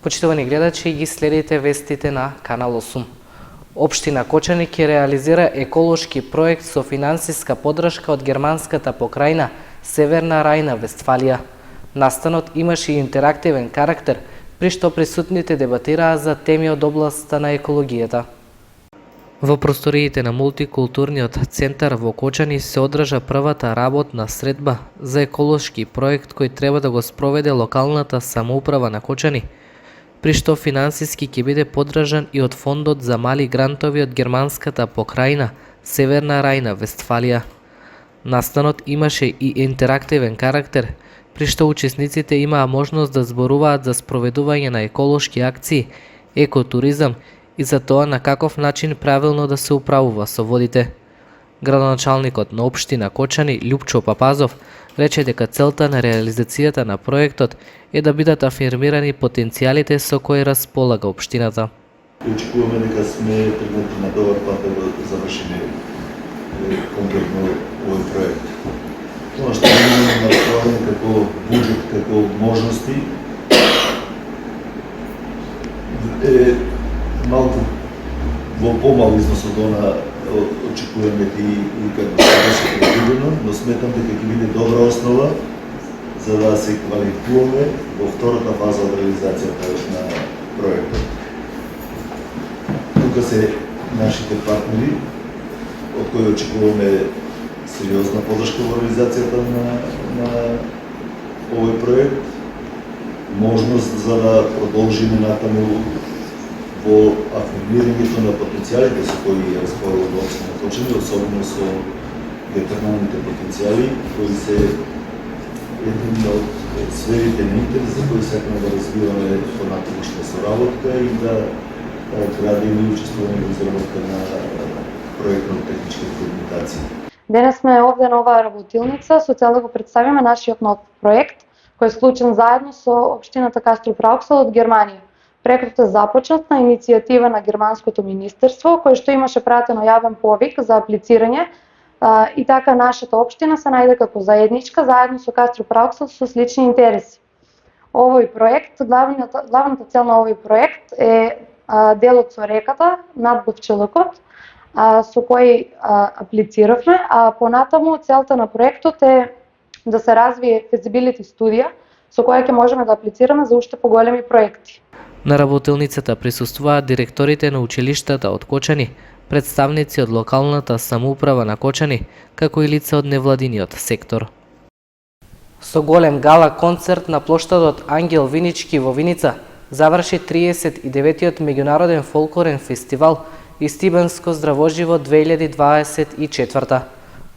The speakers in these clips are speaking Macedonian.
Почитувани гледачи, ги следите вестите на Канал 8. Општина Кочани ќе реализира еколошки проект со финансиска поддршка од германската покрајна Северна Рајна, Вестфалија. Настанот имаше и интерактивен карактер, при што присутните дебатираа за теми од областта на екологијата. Во просториите на мултикултурниот центар во Кочани се одржа првата работна средба за еколошки проект кој треба да го спроведе локалната самоуправа на Кочани, при што финансиски ќе биде поддржан и од фондот за мали грантови од германската покрајна Северна Рајна, Вестфалија. Настанот имаше и интерактивен карактер, при што учесниците имаа можност да зборуваат за спроведување на еколошки акции, екотуризам и за тоа на каков начин правилно да се управува со водите. Градоначалникот на општина Кочани, Љупчо Папазов, рече дека целта на реализацијата на проектот е да бидат афирмирани потенцијалите со кои располага општината. Очекуваме дека сме тргнати на добар пат да го завршиме конкретно овој проект. Тоа што имаме на располагање како буџет, како можности е малку во помал износ од она очекуваме и како што беше предвидено, но сметам дека ќе биде добра основа за да се квалификуваме во втората фаза од реализацијата на проектот. Тука се нашите партнери, од кои очекуваме сериозна поддршка во реализацијата на овој проект, можност за да продолжиме натаму во афирмирањето на потенцијалите со кои располага општина Кочани, особено со геотермалните потенцијали, кои се еден од сферите на интерес за кои сакаме да развиваме понатамошна соработка и да градиме и учествуваме во изработка на проектно-технички документации. Денес сме овде на оваа работилница со цел да го представиме нашиот нов проект, кој е склучен заедно со општината Каструп Рауксел од Германија. Проектот е започнат на иницијатива на Германското министерство, кој што имаше пратено јавен повик за аплицирање и така нашата општина се најде како заедничка заедно со Каструп Рауксел со слични интереси. Овој проект, главната цел на овој проект е делот со реката над Бовчелокот, со кој аплициравме, а понатаму целта на проектот е да се развие фезибилити студија со која ќе можеме да аплицираме за уште поголеми проекти. На работилницата присуствуваат директорите на училиштата од Кочани, представници од локалната самоуправа на Кочани, како и лица од невладиниот сектор. Со голем гала концерт на плоштадот Ангел Винички во Виница заврши 39-тиот меѓународен фолклорен фестивал Истибанско здравоживо 2024.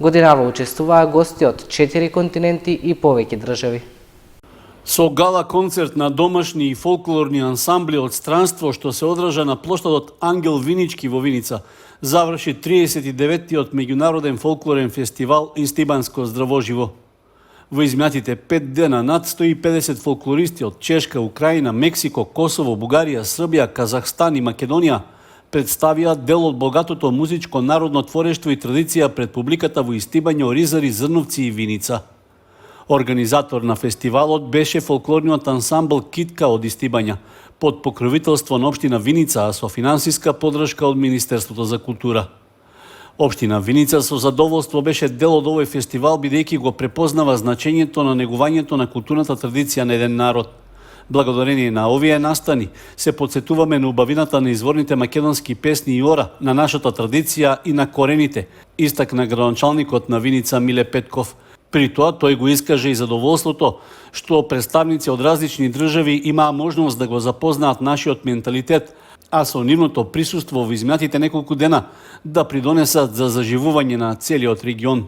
Годинава учествуваа гости од 4 континенти и повеќе држави. Со гала концерт на домашни и фолклорни ансамбли од странство што се одржа на плоштадот Ангел Винички во Виница, заврши 39-тиот меѓународен фолклорен фестивал Истибанско здравоживо. Во изминатите 5 дена над 150 фолклористи од Чешка, Украина, Мексико, Косово, Бугарија, Србија, Казахстан и Македонија представија дел од богатото музичко народно творештво и традиција пред публиката во Истибање, Оризари, Зрновци и Виница. Организатор на фестивалот беше фолклорниот ансамбл Китка од Истибања, под покровителство на општина Виница, а со финансиска поддршка од Министерството за култура. Општина Виница со задоволство беше дел од овој фестивал, бидејќи го препознава значењето на негувањето на културната традиција на еден народ. Благодарение на овие настани се потсетуваме на убавината на изворните македонски песни и ора, на нашата традиција и на корените, истакна градоначалникот на Виница Миле Петков. При тоа тој го искаже и задоволството што представници од различни држави имаа можност да го запознаат нашиот менталитет, а со нивното присуство во изминатите неколку дена да придонесат за заживување на целиот регион.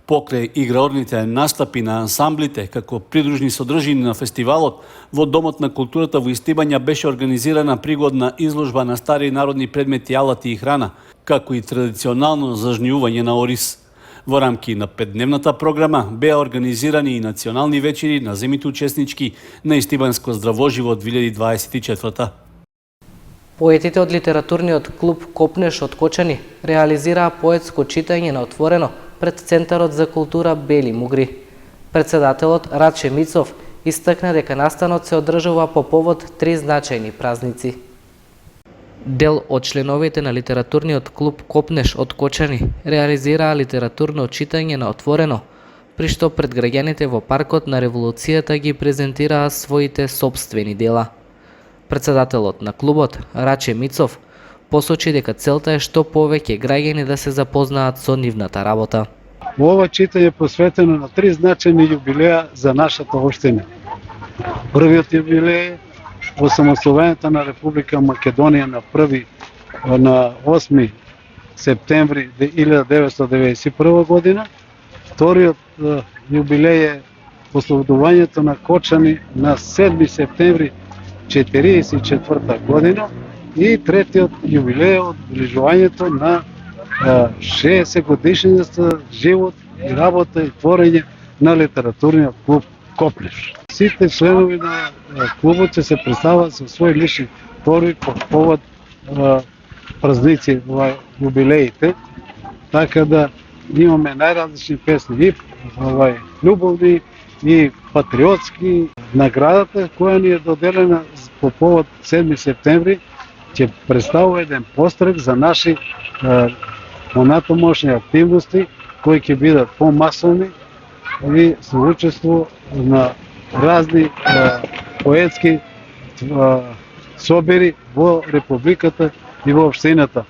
Покрај играорните настапи на ансамблите како придружни содржини на фестивалот, во Домот на културата во Истибања беше организирана пригодна изложба на стари народни предмети, алати и храна, како и традиционално зажнивување на ориз. Во рамки на 5-дневната програма беа организирани и национални вечери на земите учеснички на Истибанско здравоживо 2024. Поетите од литературниот клуб Копнеш од Кочани реализираа поетско читање на отворено пред Центарот за култура Бели Мугри. Председателот Раче Мицов Истакна дека настанот се одржува по повод 3 значајни празници. Дел од членовите на литературниот клуб Копнеш од Кочани реализираа литературно читање на отворено, при што пред граѓаните во паркот на Револуцијата ги презентираа своите собствени дела. Председателот на клубот, Раче Мицов, посочи дека целта е што повеќе граѓани да се запознаат со нивната работа. Ова читање е посветено на 3 значајни јубилеа за нашата општина. Првиот јубилеј е осамословењето на Република Македонија на 8 септември 1991 година. Вториот јубилеј е ослободувањето на Кочани на 7 септември 1944 година. И третиот јубилеј е одбележувањето на 60 годишнината живот и работа и творење на литературниот клуб Копнеш. Сите членови на клубот се представат со своји лични творби по повод празници во јубилеите, така да имаме најразлични песни и љубовни и патриотски. Наградата која ни е доделена по повод 7 септември ќе представува еден пострек за наши понатомошни активности кои ќе бидат помасовни и со учество на разни поетски собери во Републиката и во општината.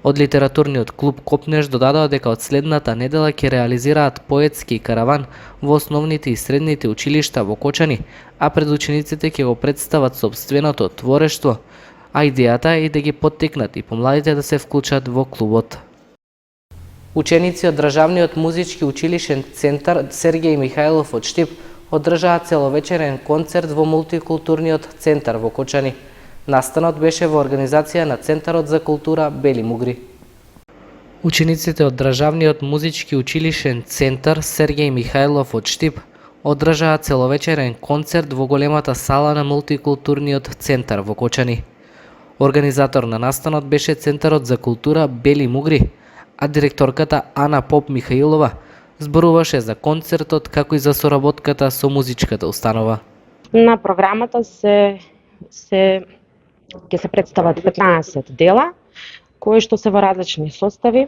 Од литературниот клуб Копнеш додадоа дека од следната недела ќе реализираат поетски караван во основните и средните училишта во Кочани, а пред учениците ќе го представат сопственото творештво, а идејата е да ги поттикнат и помладите да се вклучат во клубот. Ученици од Државниот музички училишен центар Сергеј Михајлов од Штип одржаа целовечерен концерт во мултикултурниот центар во Кочани. Настанот беше во организација на Центарот за култура Бели Мугри. Учениците од Државниот музички училишен центар Сергеј Михајлов од Штип одржаа целовечерен концерт во големата сала на мултикултурниот центар во Кочани. Организатор на настанот беше Центарот за култура Бели Мугри, а директорката Ана Поп Михаилова зборуваше за концертот како и за соработката со музичката установа. На програмата ќе се представат 15 дела, кои што се во различни состави.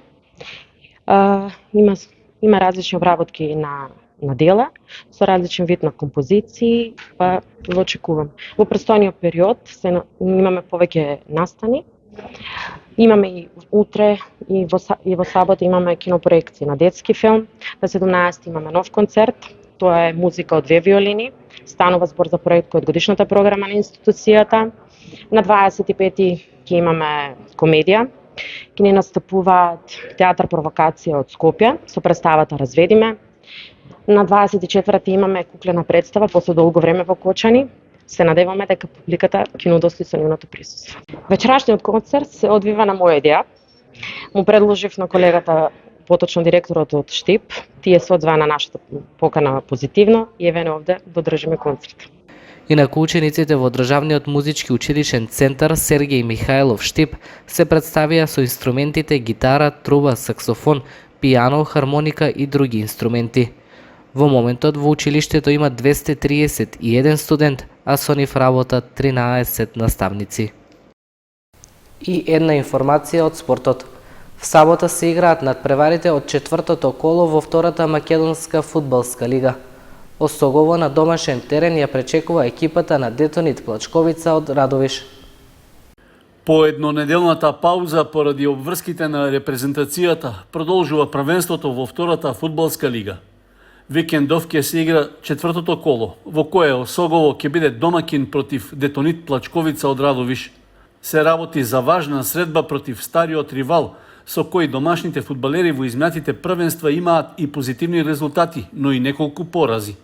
Има различни обработки на дела, со различен вид на композиции, па го очекувам. Во престојниот период имаме повеќе настани. Имаме и утре и во сабота имаме кинопроекција на детски филм. На 17 имаме нов концерт, тоа е музика од 2 виолини. Станува збор за проект кој од годишната програма на институцијата. На 25 ќе имаме комедија. Ќе ни настапуваат театар Провокација од Скопје со представата Разведиме. На 24 имаме куклена представа после долго време во Кочани. Се надеваме дека публиката ќе ни удостои со нивното присуство. Вечерашниот концерт се одвива на моја идеја. Му предложив на колегата, поточно директорот од Штип, тие се одзваа на нашата покана позитивно и еве овде да држиме концерт. Инаку учениците во Државниот музички училишен центар Сергеј Михајлов Штип се представија со инструментите гитара, труба, саксофон, пијано, хармоника и други инструменти. Во моментот во училиштето има 231 студент, а со нив работат 13 наставници. И една информација од спортот. В сабота се играат надпреварите од 4-то коло во втората македонска фудбалска лига. Осогово на домашен терен ја пречекува екипата на Детонит Плачковица од Радовиш. По еднонеделната пауза поради обврските на репрезентацијата продолжува првенството во втората фудбалска лига. Викендов ќе се игра 4-то коло, во кое Осогово ќе биде домакин против Детонит Плачковица од Радовиш. Се работи за важна средба против стариот ривал, со кој домашните фудбалери во изминатите првенства имаат и позитивни резултати, но и неколку порази.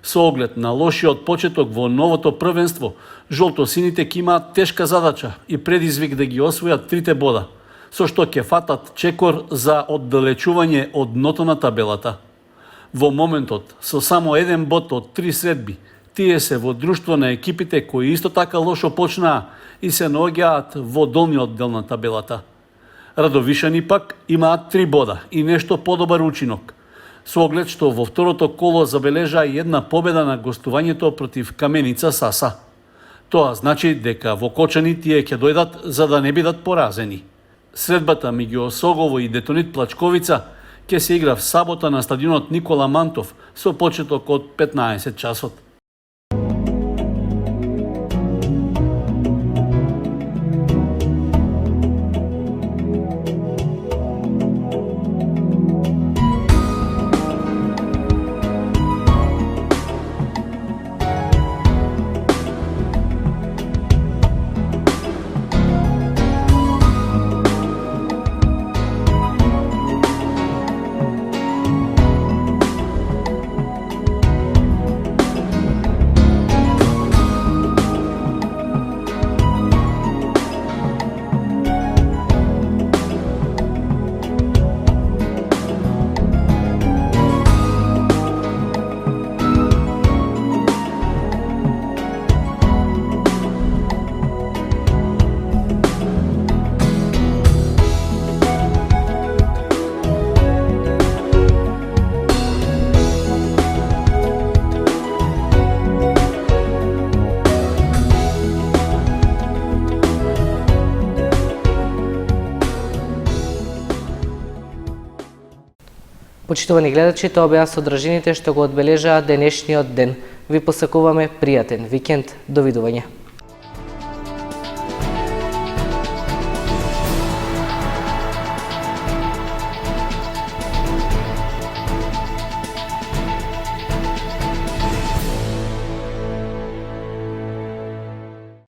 Со оглед на лошиот почеток во новото првенство, жолтосините ќе имаат тешка задача и предизвик да ги освојат 3 бода, со што ќе фатат чекор за оддалечување од дното на табелата. Во моментот, со само 1 бод од 3 средби, тие се во друштво на екипите кои исто така лошо почнаа и се наоѓаат во долниот дел на табелата. Радовишани пак имаат 3 бода и нешто подобар учинок. со оглед што во второто коло забележаа и една победа на гостувањето против Каменица Саса. Тоа значи дека во Кочани тие ќе дојдат за да не бидат поразени. Средбата меѓу Осогово и Детонит Плачковица ќе се игра в сабота на стадионот Никола Мантов со почеток од 15 часот. Почитувани гледачи, тоа беа содржините што го одбележаа денешниот ден. Ви посакуваме пријатен викенд. Довидување.